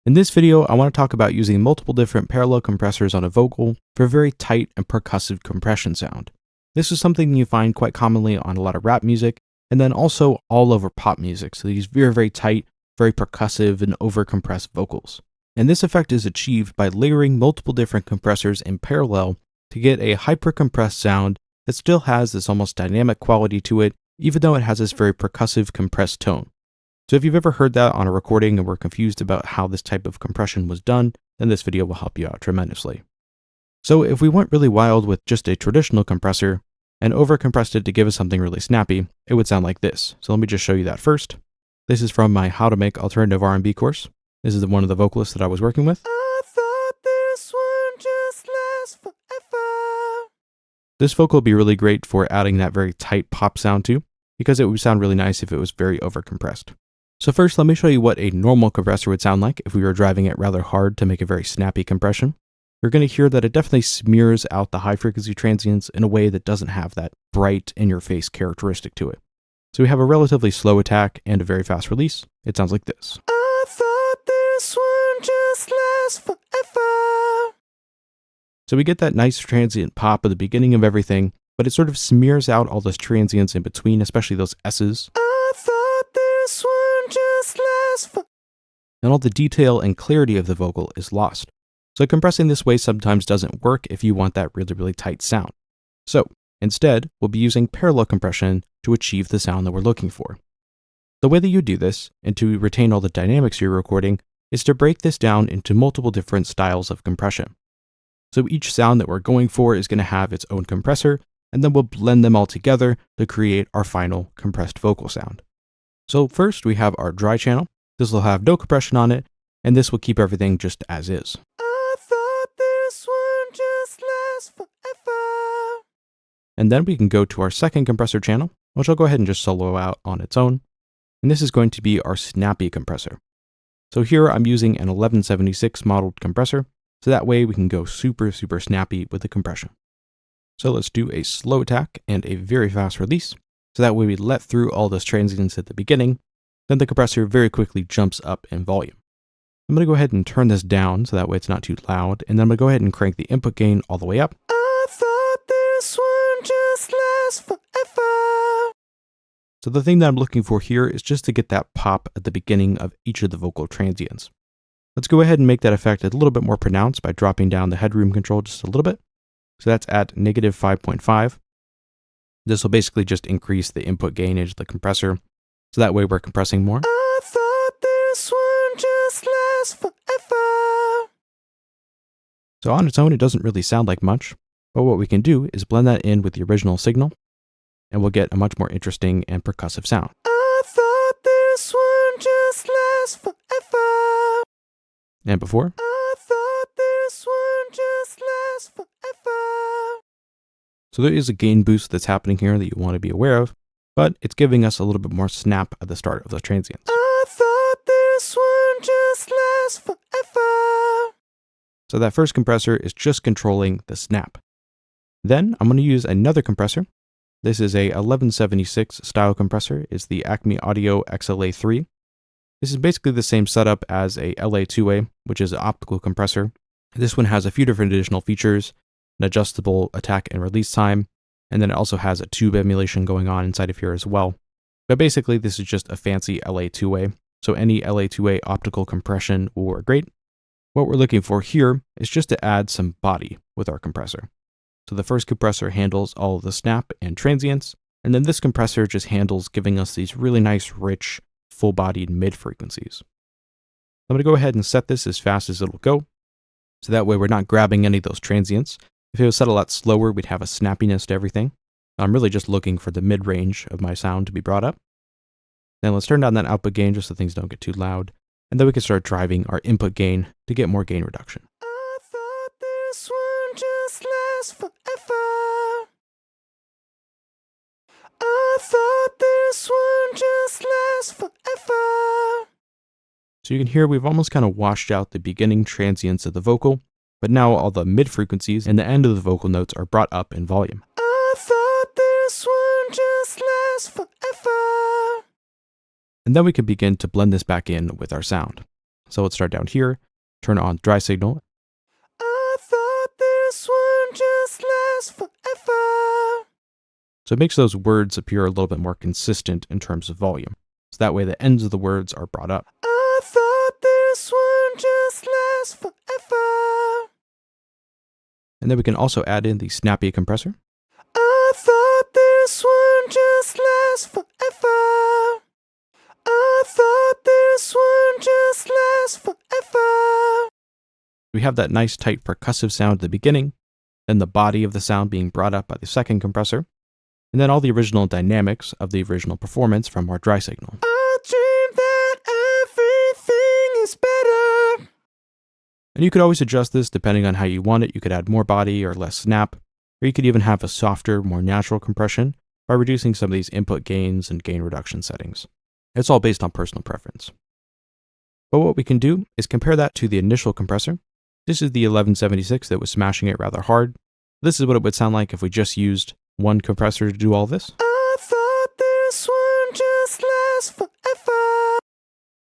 In this video, I want to talk about using multiple different parallel compressors on a vocal for a very tight and percussive compression sound. This is something you find quite commonly on a lot of rap music, and then also all over pop music, so these very tight, very percussive, and over-compressed vocals. And this effect is achieved by layering multiple different compressors in parallel to get a hyper-compressed sound that still has this almost dynamic quality to it, even though it has this very percussive, compressed tone. So if you've ever heard that on a recording and were confused about how this type of compression was done, then this video will help you out tremendously. So if we went really wild with just a traditional compressor and overcompressed it to give us something really snappy, it would sound like this. So let me just show you that first. This is from my How to Make Alternative R&B course. This is one of the vocalists that I was working with. I thought this one just lasts forever. This vocal would be really great for adding that very tight pop sound to, because it would sound really nice if it was very overcompressed. So first, let me show you what a normal compressor would sound like if we were driving it rather hard to make a very snappy compression. You're going to hear that it definitely smears out the high frequency transients in a way that doesn't have that bright in-your-face characteristic to it. So we have a relatively slow attack and a very fast release. It sounds like this. I thought this one just lasts forever. So we get that nice transient pop at the beginning of everything, but it sort of smears out all those transients in between, especially those S's. I thought this one just lasts forever. And all the detail and clarity of the vocal is lost. So compressing this way sometimes doesn't work if you want that really tight sound. So instead, we'll be using parallel compression to achieve the sound that we're looking for. The way that you do this, and to retain all the dynamics you're recording, is to break this down into multiple different styles of compression. So each sound that we're going for is going to have its own compressor, and then we'll blend them all together to create our final compressed vocal sound. So first we have our dry channel. This will have no compression on it, and this will keep everything just as is. I thought this one just lasts forever. And then we can go to our second compressor channel, which I'll go ahead and just solo out on its own. And this is going to be our snappy compressor. So here I'm using an 1176 modeled compressor, so that way we can go super snappy with the compression. So let's do a slow attack and a very fast release. So that way we let through all those transients at the beginning, then the compressor very quickly jumps up in volume. I'm going to go ahead and turn this down so that way it's not too loud, and then I'm going to go ahead and crank the input gain all the way up. I thought this one just lasts forever. So the thing that I'm looking for here is just to get that pop at the beginning of each of the vocal transients. Let's go ahead and make that effect a little bit more pronounced by dropping down the headroom control just a little bit. So that's at -5.5. This will basically just increase the input gainage of the compressor, so that way we're compressing more. I thought this one just lasts forever. So on its own, it doesn't really sound like much, but what we can do is blend that in with the original signal, and we'll get a much more interesting and percussive sound. I thought this one just lasts forever. And before. I thought this one just lasts forever. So there is a gain boost that's happening here that you want to be aware of, but it's giving us a little bit more snap at the start of the transients. I thought this one just lasts forever. So that first compressor is just controlling the snap. Then I'm going to use another compressor. This is a 1176 style compressor. It's the Acme Audio XLA3. This is basically the same setup as a LA2A, which is an optical compressor. This one has a few different additional features, an adjustable attack and release time, and then it also has a tube emulation going on inside of here as well. But basically, this is just a fancy LA2A, so any LA2A optical compression will work great. What we're looking for here is just to add some body with our compressor. So the first compressor handles all of the snap and transients, and then this compressor just handles giving us these really nice, rich, full-bodied mid-frequencies. I'm going to go ahead and set this as fast as it'll go, so that way we're not grabbing any of those transients. If it was set a lot slower, we'd have a snappiness to everything. I'm really just looking for the mid-range of my sound to be brought up. Then let's turn down that output gain just so things don't get too loud, and then we can start driving our input gain to get more gain reduction. I thought this one just lasts forever. I thought this one just lasts forever. So you can hear we've almost kind of washed out the beginning transients of the vocal, but now all the mid frequencies and the end of the vocal notes are brought up in volume. I thought this one just lasts forever. And then we can begin to blend this back in with our sound. So let's start down here, turn on dry signal. I thought this one just lasts forever. So it makes those words appear a little bit more consistent in terms of volume. So that way the ends of the words are brought up. I thought this one just lasts forever. And then we can also add in the snappy compressor. I thought this one just lasts forever. I thought this one just lasts forever. We have that nice tight percussive sound at the beginning, then the body of the sound being brought up by the second compressor, and then all the original dynamics of the original performance from our dry signal. I dream that everything is better. And you could always adjust this depending on how you want it. You could add more body or less snap, or you could even have a softer, more natural compression by reducing some of these input gains and gain reduction settings. It's all based on personal preference. But what we can do is compare that to the initial compressor. This is the 1176 that was smashing it rather hard. This is what it would sound like if we just used one compressor to do all this. I thought this one just lasts forever.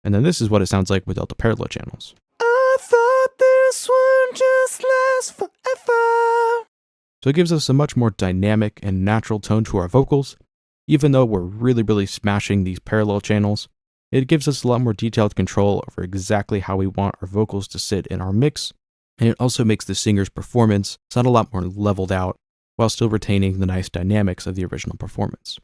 And then this is what it sounds like without the parallel channels. I thought this one just lasts forever. So it gives us a much more dynamic and natural tone to our vocals. Even though we're really smashing these parallel channels, it gives us a lot more detailed control over exactly how we want our vocals to sit in our mix. And it also makes the singer's performance sound a lot more leveled out while still retaining the nice dynamics of the original performance.